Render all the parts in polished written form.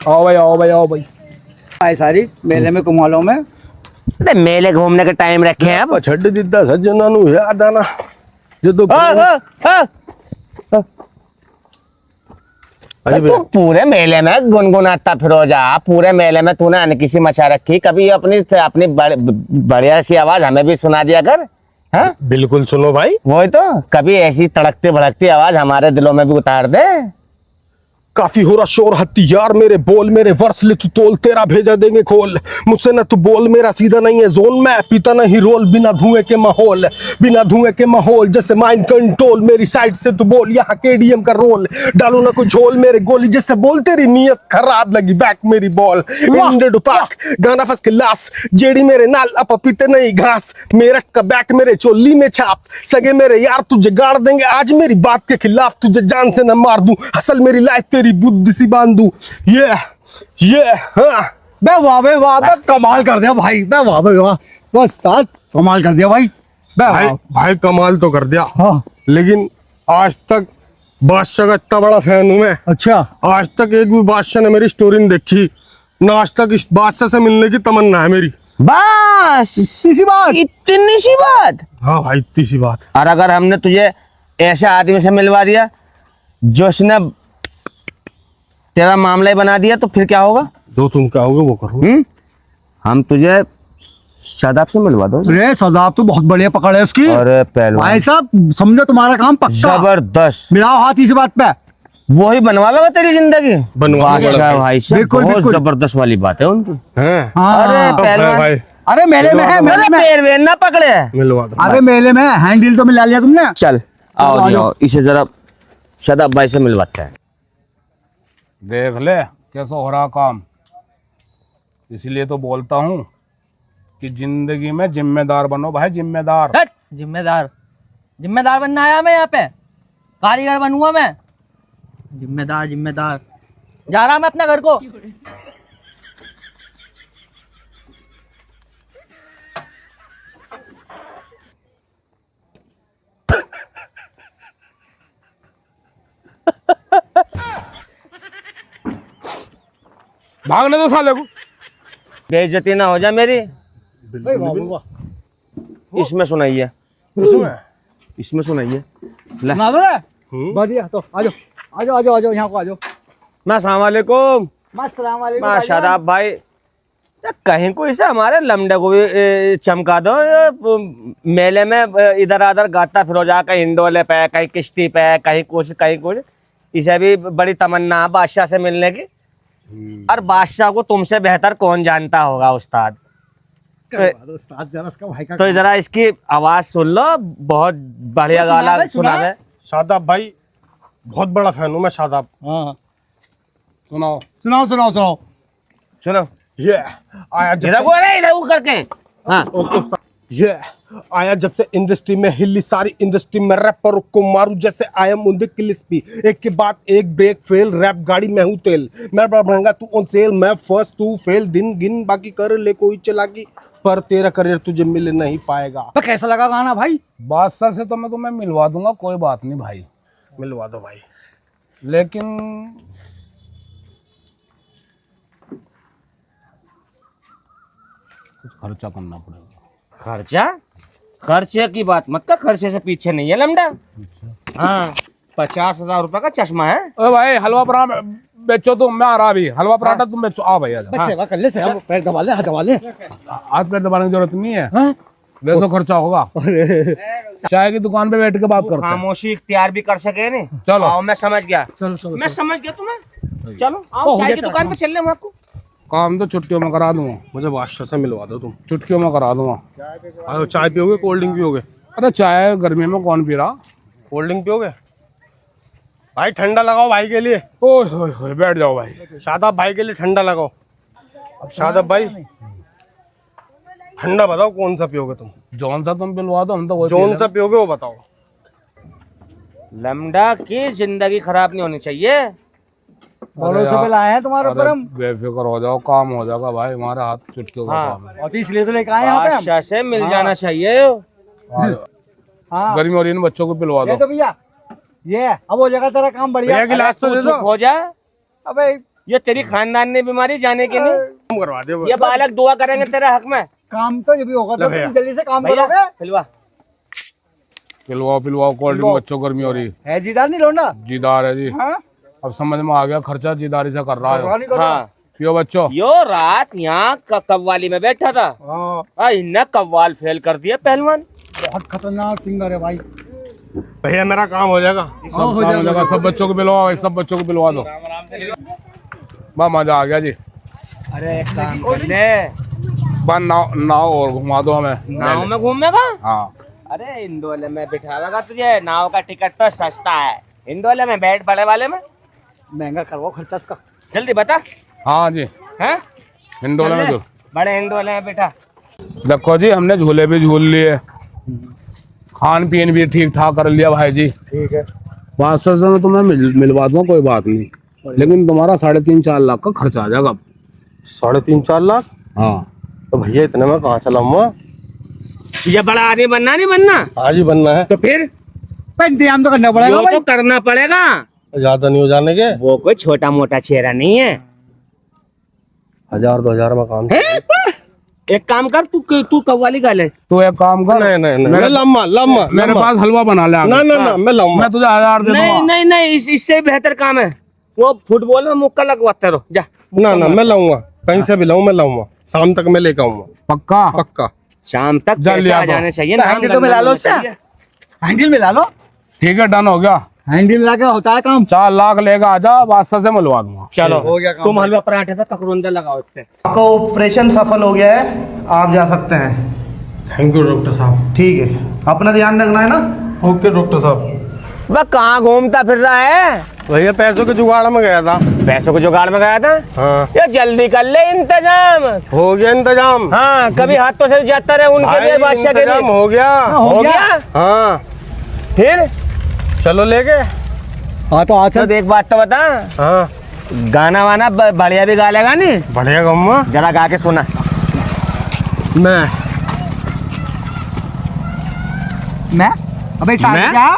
आओ भाई आओ भाई आओ भाई। आए सारी मेले में कुमालों में। अरे मेले घूमने के टाइम रखे हैं अब। छड़ दिता सज्जना नु याद आना जो तो तू पूरे मेले में गुनगुनाता फिरोजा, पूरे मेले में तूने अनकिसी मचा रखी। कभी अपनी बढ़िया सी आवाज हमें भी सुना दिया कर। हाँ बिल्कुल सुनो भाई, वही तो, कभी ऐसी तड़कती भड़कती आवाज हमारे दिलों में भी उतार दे। काफी हो रहा शोर हथियार मेरे बोल, मेरे वर्ष ले तू तोल, तेरा भेजा देंगे खोल। मुझसे ना तू बोल, मेरा सीधा नहीं है जोन, मैं पीता नहीं रोल। बिना धुएं के माहौल, बिना धुएं के माहौल, जैसे माइंड कंट्रोल। मेरी साइड से तू बोल, यहाँ केडीएम का रोल। डालो ना कोई झोल मेरे गोली, जैसे बोल तेरी नीयत खराब लगी बैक मेरी बॉल। इंडेड पाक गाना फंस के लाश, जेडी मेरे नाल अब पीते नहीं घास। मेरठ का बैक मेरे चोली में छाप, सगे मेरे यार तुझे गाड़ देंगे आज मेरी बात के खिलाफ। तुझे जान से न मार दूं, असल मेरी लाइफ तेरी बुद्धि सी बांधू। ये हाँ बे वाह बे वाह, बे कमाल कर दिया भाई, बे वाह बे वाह, बस कमाल कर दिया भाई। भाई कमाल तो कर दिया। हाँ लेकिन आज तक बादशाह का इतना बड़ा फैन हूं मैं। अच्छा, आज तक एक भी बादशाह ने मेरी स्टोरी नहीं देखी ना, आज तक इस बादशाह से मिलने की तमन्ना है मेरी। बस इसी बात, इतनी सी बात। हाँ भाई इतनी सी बात। और अगर हमने तुझे ऐसे आदमी से मिलवा दिया जो उसने तेरा मामला ही बना दिया, तो फिर क्या होगा? जो तुम कहोगे वो करो। हम तुझे शादाब से मिलवा दो। अरे सदाब तो बहुत बढ़िया पकड़ है उसकी। अरे पहलवान भाई साहब समझो तुम्हारा काम पक्का। जबरदस्त, मिलाओ हाथ इसी बात पे। वो ही बनवाएगा तेरी जिंदगी। बनवाएगा भाई साहब, बिल्कुल, बहुत बिल्कुल। जबरदस्त वाली बात है उनकी। हैं? अरे पहलवान भाई अरे मेले में है, मेले में। पैर वेर ना पकड़े। मिलवा दो। अरे मेले में हैंडल तो मिला लिया तुमने। चल आओ जी, आओ, इसे जरा शादाब भाई से मिलवाते हैं। देख ले कैसा हो रहा काम। इसलिए तो बोलता हूँ कि जिंदगी में जिम्मेदार बनो भाई, जिम्मेदार। जिम्मेदार जिम्मेदार बनना आया मैं यहाँ पे, कारीगर बनूंगा मैं। जिम्मेदार जिम्मेदार जा रहा मैं अपने घर को। भागने दो साले को। बेइज्जती ना हो जाए मेरी। इसमें सुनाइए, इसमें सुनाइए। ले। बढ़िया, तो आ जाओ आ जाओ आ जाओ आ जाओ, यहाँ को आ जाओ। अस्सलाम वालेकुम। अस्सलाम वालेकुम। मां शादाब भाई, कहीं कोई से हमारे लमडे को भी चमका दो। मेले में इधर उधर गाता फिरो जा, कहीं इंडोले पे, कहीं किश्ती पे, कहीं कुछ। इसे भी बड़ी तमन्ना है बादशाह से मिलने की। और बादशाह को तुमसे बेहतर कौन जानता होगा उस्ताद। तो जरा इसकी आवाज सुन लो, बहुत बढ़िया गाना सुना है। शादाब भाई बहुत बड़ा फैन हूँ मैं शादाब। हाँ सुनाओ सुनाओ सुनाओ सुनाओ। सुनो ये आया जब इधर करके। हाँ ये आया जब से इंडस्ट्री में हिली सारी इंडस्ट्री में, रैपर को मारू जैसे आई एम ऑन द क्लिस्पी। एक के बाद एक ब्रेक फेल, रैप गाड़ी में हूँ तेल। मैं बड़ा महंगा तू ऑन सेल, मैं फर्स्ट तू फेल। दिन गिन बाकी कर ले कोई चलाकी, पर तेरा करियर तुझे मिल नहीं पाएगा। तो कैसा लगा गाना भाई? बादशाह से तो मैं तुम्हें मिलवा दूंगा, कोई बात नहीं भाई। मिलवा दो भाई। लेकिन कुछ खर्चा करना पड़ेगा। खर्चे की बात मत कर, खर्चे से पीछे नहीं है लमडा। हाँ 50,000 रुपए का चश्मा है। ओ भाई हलवा पराठा बेचो तुम, मैं आ रहा अभी। हलवा पराठा तुम बेचो, आओ भैया। बस सेवा कर ले, सेवा पैर दबा ले, हाथ दबा ले। हाथ पैर दबाने की जरूरत नहीं है। वैसे खर्चा होगा। चाय की दुकान पे बैठ के बात करते हैं। खामोशी इख्तियार भी कर सके नहीं। चलो आओ, मैं समझ गया। चलो मैं समझ गया तुम्हें। चलो आओ, चाय की दुकान पे चल रहे हैं आपको। काम तो चुटकियों में करा दूंगा। मुझे बादशाह से मिलवा दो तुम। चुटकियों में करा दूंगा। आओ, चाय पियोगे कोल्ड ड्रिंक पियोगे? अरे चाय गर्मी में कौन पी रहा। कोल्ड ड्रिंक पियोगे? भाई ठंडा लगाओ भाई के लिए। ओए होए होए, बैठ जाओ भाई। शादाब भाई के लिए ठंडा लगाओ। अब शादाब भाई ठंडा बताओ कौन सा पियोगे तुम? जौन सा तुम पिलवा दो, हम तो वही पी जौन लेंगे। सा पियोगे वो बताओ। लमडा की जिंदगी खराब नहीं होनी चाहिए। भरोसे पे लाए हैं तुम्हारे ऊपर हम। बेफिक्र हो जाओ, काम हो जाएगा भाई। हमारे हाथ चुटकियों का काम है। और तो इसलिए तो लेके आए यहाँ पे हम। बादशाह से मिल जाना चाहिए। हाँ गर्मी हो रही है ना, बच्चों को पिलवा ये दो। तो भैया, ये अब हो जाएगा तेरा काम बढ़िया। भैया गिलास तो दे दो। हो जा। अबे ये तेरी खानदानी बीमारी जाने की नहीं। काम करवा दे ये बालक दुआ करेंगे तेरे हक में। काम तो ये भी होगा तो तुम जल्दी से काम भैया करोगे। पिलवा। पिलवाओ पिलवाओ, कोल्ड ड्रिंक बच्चों को गर्मी हो रही। है जीदार नहीं लौंडा? जीदार है जी। हाँ? अब समझ में आ गया, खर्चा जीदारी से कर रहा है। नहीं करो। हाँ पियो बच्चों। यो रात यहाँ कव्वाली में बैठा था, हाँ, इन्हें कव्वाल फेल कर दिया पहलवान। बहुत खतरनाक सिंगर है भाई। भैया मेरा काम हो जाएगा। सब काम हो जाएगा, सब बच्चों को पिलवाओ भाई, सब बच्चों को पिलवा दो। बा मजा आ गया जी। अरे एक काम कर ले, बा नाव नाव और घुमा दो हमें। नाव में घूमेगा। हाँ अरे इंडोले में बिठावेगा तुझे, नाव का टिकट तो सस्ता है, इंडोले में बैठ बड़े वाले में। महंगा करवाओ खर्चा इसका। जल्दी बता। हाँ जी, हैं हिंडोले में चल ले, जो बड़े इंडोले में बिठा। देखो जी, हमने झूले भी झूल लिए, खान पीन भी ठीक ठाक कर लिया भाई जी। ठीक है। 500 से मैं तुम्हें मिलवा दूंगा, कोई बात नहीं, लेकिन तुम्हारा 3.5-4 लाख का खर्चा आ जाएगा। 3.5-4 लाख? हाँ तो भैया इतने में कहाँ से लाऊंगा? तुझे बड़ा आदमी बनना नहीं बनना? आज ही बनना है। तो फिर पर इंतजाम तो करना पड़ेगा वो भाई। तो करना पड़ेगा। ज्यादा नहीं हो जाने के? वो कोई छोटा मोटा चेहरा नहीं है। 1000-2000 में काम। एक काम कर, तू कव्वाली गा ले। तो एक काम कर, नहीं मैं लम्मा मेरे पास हलवा बना ले आके। ना मैं लाऊंगा। मैं तुझे 1000 दे नहीं दूंगा। नहीं नहीं, इससे बेहतर काम है, वो फुटबॉल में मुक्का लगवाते रहो जा। ना मैं लाऊंगा, कहीं से भी लाऊं, मैं लाऊंगा, शाम तक मैं लेकर आऊंगा पक्का? पक्का। शाम तक जल्दी पैसे आ आ जाने चाहिए। तो नाम हैंडल तो मिला लो उससे। हैंडल मिला लो। ठीक है, डन हो गया। हैंडल मिला के होता है काम। 4 लाख लेगा, आजा, बादशाह से मिलवा दूंगा। चलो हो गया काम। तुम हलवा पराठे पे ककरुंदे लगाओ इससे। आपका ऑपरेशन सफल हो गया है, आप जा सकते हैं। थैंक यू डॉक्टर साहब। ठीक है, अपना ध्यान रखना है ना। ओके डॉक्टर साहब। वह कहाँ घूमता फिर रहा है? भैया पैसों के जुगाड़ में गया था। पैसों को जुगाड़ में गया था। हाँ ये जल्दी कर ले इंतजाम। हो गया इंतजाम। हाँ, कभी हाथों से जाता रहे उनके लिए, भाई बादशाह के लिए। इंतजाम हो गया। हो गया। हाँ फिर चलो लेके। हाँ तो आज तो देख, बात तो बता, हाँ गाना वाना बढ़िया भी गा लेगा नहीं? बढ़िया गम्मा। जरा गा के सुना। मैं अबे साथ मैं? क्या?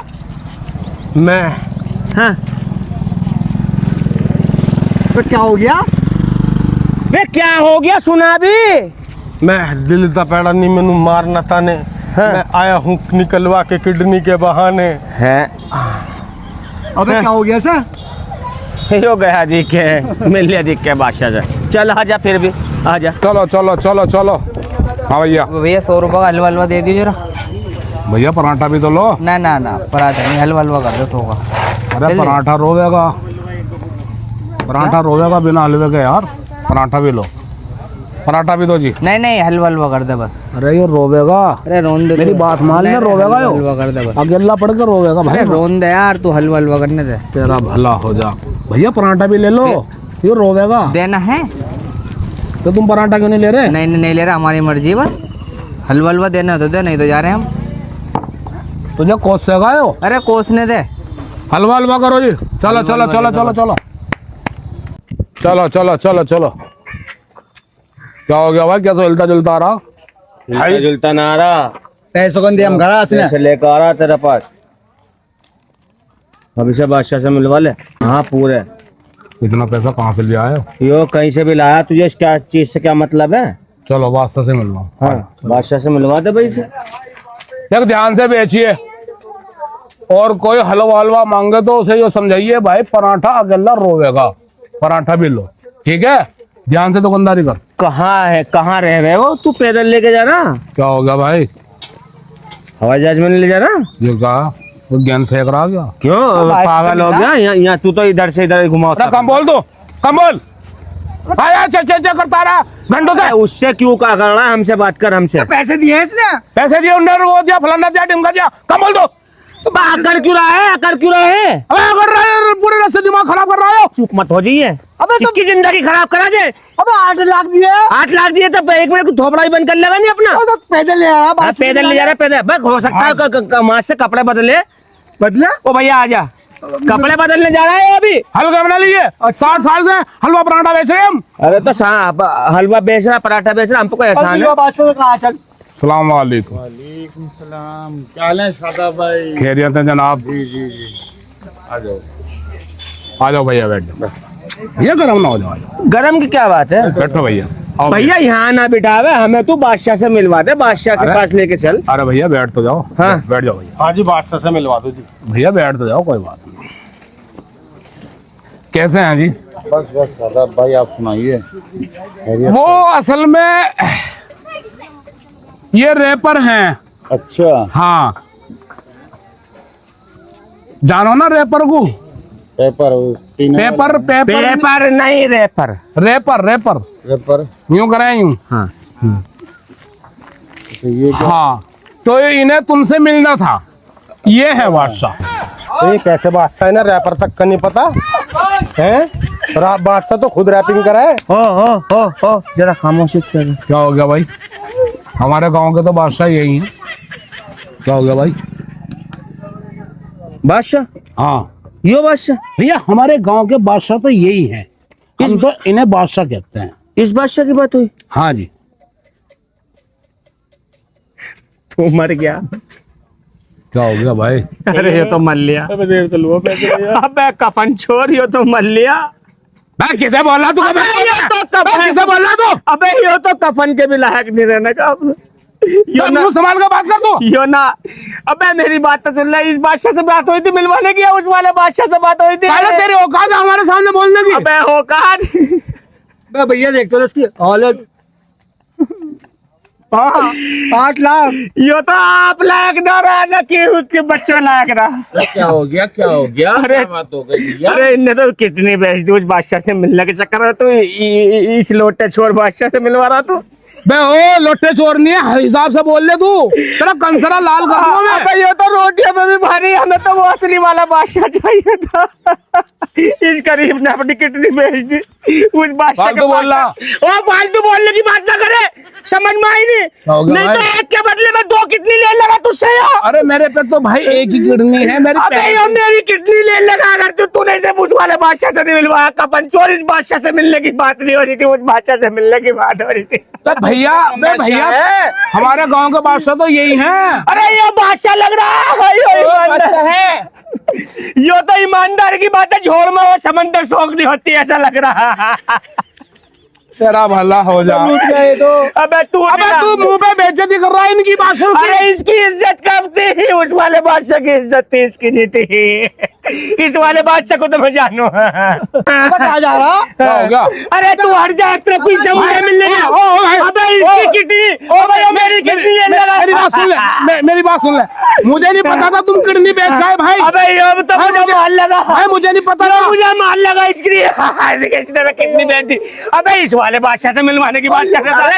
मैं हाँ तो क्या हो गया? वे क्या हो गया, सुना भी। मैं दिल दा पैड़ा नहीं मैनू मारना ताने। हाँ। मैं आया हूँ निकलवा के किडनी के बहाने। है अबे क्या हो गया सर? यो गया दिख के, मिल लिया दिख के बादशाह से। चल आजा, फिर भी आजा। चलो चलो चलो चलो। हाँ भैया, भैया 100 रुपये का हलवा हलवा दे दियो जरा। भैया पराठा भी तो लो। ना ना ना, पराठा नहीं, हलवा हलवा कर दो 100 का। अरे जल्दी। पराठा रोवेगा, पराठा रोवेगा बिना हलवे के यार। पराठा भी लो, पराठा भी दो जी। नहीं नहीं, हलवा हलवा कर दे बस। अरे ये रोवेगा, अरे रोन दे, मेरी बात मान ले, रोवेगा यो। हलवा कर दे बस। अकेला पड़ के रोवेगा भाई। अरे रोन दे यार, तू हलवा हलवा करने दे। तेरा भला हो जा। भैया पराठा भी ले लो, ये रोवेगा। देना है? तो तुम पराठा क्यों नहीं ले रहे? नहीं नहीं नहीं ले रहा, हमारी मर्जी है बस। हलवा हलवा देना है तो दे, नहीं तो जा रहे हैं हम। तुझे कोस से गायो, अरे कोसने दे। हलवा हलवा करो जी। चलो चलो चलो चलो चलो चलो चलो चलो चलो। क्या हो गया भाई, कैसे हिलता जुलता आ रहा? हिलता जुलता ना आ रहा, पैसों को दिया हम घर आसने। पैसे लेकर आ रहा तेरे पास। अभी से बादशाह से मिलवा ले। हाँ पूरे। इतना पैसा कहाँ से ले आए हो? यो कहीं से भी लाया, तुझे इस क्या चीज से क्या मतलब है? चलो बादशाह से मिलवा। हाँ, बादशाह से मिलवा दे भाई से। देख ध्यान से बेचिए, और कोई हलवा हलवा मांगे तो उसे यो समझाइए भाई, पराठा अकेला रोवेगा, पराठा भी लो, ठीक है? ध्यान से दुकानदारी कर। कहाँ है, कहाँ रह रहे हो? तू पैदल लेके जा रहा? क्या हो गया भाई? हवाई जहाज में नहीं ले जा रहा? ये कहा वो ज्ञान फेंक रहा क्या? क्यों पागल हो गया? यहाँ तू तो इधर से इधर घुमाओ। कम बोल दो, कम बोल। आया चे करता रहा घंटों से। उससे क्यों क्या कर रहा है? हमसे बात कर, हमसे। पैसे दिए इसने? पैसे दिए, उन्हें वो दिया, फलाना दिया, ढिमका दिया। कम बोल दो। कर क्यों रहा है, कर क्यों रहा है? अबे कर रहा है, पूरे रास्ते दिमाग खराब कर रहा हो। चुप मत हो जाइए। अबे तो इसकी जिंदगी खराब करा दे। अबे 8 लाख दिए। 8 लाख दिए तो 1 मिनट को थोपड़ा ही बंद कर लेगा नहीं अपना। तो पैदल ले आ रहा। हाँ, पैदल ले जा रहा है, पैदल। बस हो सकता है माँ से कपड़े बदले। बदला? ओ भैया आजा, कपड़े बदलने जा रहा है अभी। हलवा बना लीजिए, 60 साल से हलवा पराठा बेच रहे हैं हम। अरे तो हलवा बेच रहा, पराठा बेच रहा, हमको कोई एहसान है? बादशाह कहाँ चल? सलाम वालेकुम। सलाम, क्या हाल है सादा भाई? खैरियत है जनाब? जी जी जी। आ जाओ भैया, बैठ जाओ। भैया गरम ना हो जाओ, गरम की क्या बात है बैठो भैया। आओ भैया, यहाँ ना बिठावे हमें, तू बादशाह से मिलवा दे, बादशाह के अरे। पास लेके चल। अरे भैया बैठ तो जाओ। हाँ। बैठ जाओ भैया। हाँ जी बादशाह से मिलवा दो जी। भैया बैठ तो जाओ, कोई बात नहीं। कैसे हैं जी? बस बस दादा भाई आप सुनाइए। वो असल में ये रैपर हैं। अच्छा हाँ, जानो ना रैपर को? पेपर पेपर पेपर पेपर नहीं, रेपर। रैपर रैपर पेपर यूं करें यूं। हाँ। ये हाँ, तो ये इन्हें तुमसे मिलना था। ये है बादशाह। ये कैसे बादशाह है ना, रैपर तक का नहीं पता है। बादशाह तो खुद रैपिंग करा है। हो जरा खामोशी कर। क्या हो गया भाई? हमारे गांव के तो बादशाह यही है। क्या हो गया भाई? बादशाह? हाँ यो बादशाह? भैया, हमारे गांव के बादशाह तो यही हैं। हम तो इन्हें बादशाह कहते हैं। इस बादशाह की बात हुई? हाँ जी। तू मर गया। क्या हो गया भाई? अरे ये तो मर लिया। अबे कफन छोड़, ये तो मर लिया। मैं किसे बोल रहा तू? अबे ये तो मैं कफन, किसे बोल रहा तू? अबे ये तो कफन के भी लायक नहीं रहने का। यो ना, तू संभाल कर बात कर तू। यो ना। अबे मेरी बात तो सुन ले, इस बादशाह से बात हुई थी मिलवाने की, या उस वाले बादशाह से बात हुई थी? साले तेरी औकात है हमारे सामने बोलने की? अबे औकात। भैया देखते हो इसकी हालत। 8 लाख। यो तो आप लायक ना रहा ना कि उसके बच्चों लायक रहा। क्या हो गया क्या हो गया? अरे बात हो गई अरे इनने तो कितनी बेच दी उस बादशाह से मिलने के चक्कर में। तू इस लोटे छोड़ बादशाह से मिलवा रहा तू। बे ओ लोटे चोर नहीं है, हिसाब से बोल ले तू। तेरा कंसरा लाल कर दूंगा मैं। अबे ये तो रोटियों में भी भारी, हमें तो वो असली वाला बादशाह चाहिए था। इस गरीब ने अपनी किडनी बेच दी उस बादशाह के फालतू बोल रहा। ओ फालतू बोलने की बात ना करे, समझ में आई हो नहीं? गया नहीं तो भाई? एक के बदले में 2 किडनी ले लगा तुझसे यार। अरे मेरे पे तो भाई एक ही किडनी है मेरी। अबे ये मेरी किडनी ले लगा, अगर तूने से उस वाले बादशाह से नहीं मिलवाया, कपन चोर, इस बादशाह से मिलने की बात नहीं हो रही थी, उस बादशाह से मिलने की बात हो रही थी। भैया हमारे गांव के बादशाह तो यही हैं। अरे ये बादशाह लग रहा है, ये ईमानदार है। यो तो ईमानदार की बात है, झोड़ में वो समंदर शौक नहीं होती, ऐसा लग रहा है। तेरा भला हो जा। तो अबे तू मुंह पे बेइज्जती कर रहा है इनकी बादशाह की। अरे इसकी इज्जत कब थी? उस वाले बादशाह की इज्जत थी, इसकी नहीं थी। इस वाले बादशाह को तो मैं जानू। कहाँ जा रहा? क्या हो गया? अरे तू हट जा, एक तरफ पैसे मुझे मिलने दे। अबे इसकी किडनी, अबे मेरी किडनी ले लगा। मेरी बात सुन ले, मेरी बात सुन ले। मुझे नहीं पता था तुम किडनी बेच गए भाई। अबे ये तो मुझे मार लगा भाई, मुझे नहीं पता था। मुझे मार लगा इसके लिए। इसने किडनी बेच दी। अबे इस वाले बादशाह से मिलवाने की बात कर रहा था।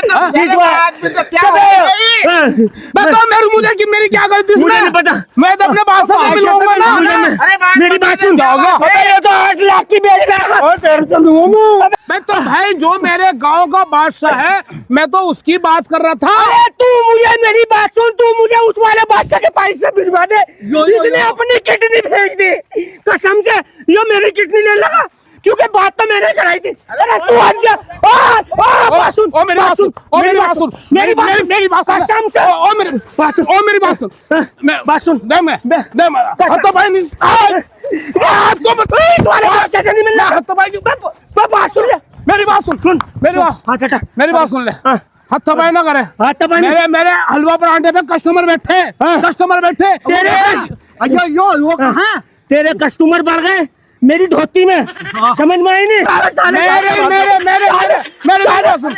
मेरी क्या गलती? मुझे नहीं पता। मैं तो अपने बादशाह से मिलवाऊंगा ना। मेरी बात सुन। जाओगा? अबे ये तो 8 लाख की बेच रहा है। मैं तो भाई जो मेरे गांव का बादशाह है, मैं तो उसकी बात कर रहा था। अरे तू मुझे मेरी बात सुन, तू मुझे उस वाले बादशाह के पास से भिजवा दे। इसने अपनी किडनी भेज दी, कसम से। यो मेरी किडनी ले लगा, क्योंकि बात तो मैंने कराई थी। अरे तू हट जा। बात सुन, ओ मेरी बात सुन, ओ मेरी बात सुन, मेरी बात सुन, कसम से। ओ मेरी बात सुन, ओ मेरी बात सुन। मैं बात सुन, दे मैं तो भाई नहीं। तो इस वाले बादशाह से नहीं मिलना। तो भाई बात सुन ले, मेरी बात सुन, मेरी बात, मेरी बात सुन ले। हाथ थपाई ना करे। मेरे हलवा परांठे पे कस्टमर बैठे, कस्टमर बैठे। वो कहाँ? तेरे कस्टमर बढ़ गए मेरी धोती में, समझ में आई नहीं? मेरे बात सुन।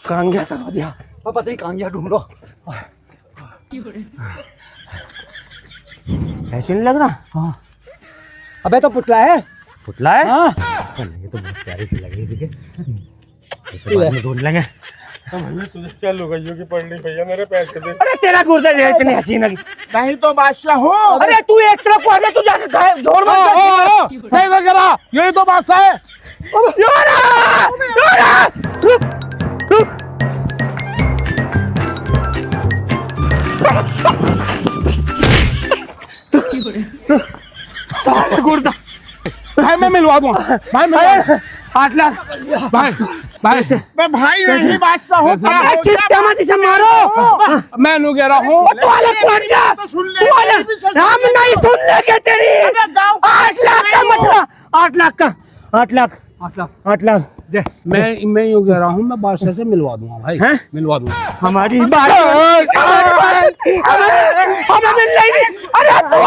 कहाँ गया था दिया? पता नहीं कहाँ गया, ढूंढो। ऐसे नहीं लग रहा? हाँ। अबे तो पुतला है। पुतला है? हाँ। ये तो बहुत प्यारी सी लग रही थी। ऐसे बाद में ढूंढ लेंगे। तुझे क्या लुगाइयों की पड़ रही भैया, मेरे पैसे दे। अरे तेरा गुर्दे जो इतनी हसीन लगी। नहीं तो बादशाह हो। अरे तू एक तरफ को तू जाके झोड़ मत। सही लग रहा, यही तो बादशाह है। सारे गुर्दा भाई मैं मिलवा दूंगा भाई मैं 8 लाख भाई भाई भाई नहीं बादशाह हो चिट्टा मत इसे मारो मैं नहीं कह रहा हूँ तू अलग छोड़ जा तू अलग हम नहीं सुनने के तेरी 8 लाख का मसला 8 लाख का 8 लाख 8 लाख मैं यूँ कह रहा हूँ मैं बादशाह से मिलवा दूंगा भाई मिलवा दूंगा हमारी बात हमें मिल नहीं अरे तू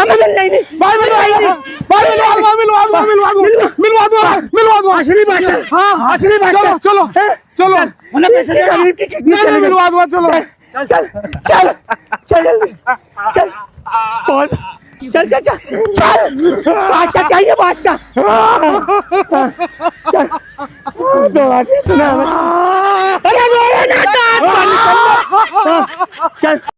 हमें मिल नहीं भाई मिलवा दूंगा असली भाषा हाँ असली भाषा चलो चलो उन्हें पैसे नहीं गरीब की किडनी चली गई मिलवा दूंगा चलो चल चल चल जल्दी चल बहुत चल चल चल चल बादशाह चाहिए बादशाह चल दो आदमी सुना अरे मेरे नाता चल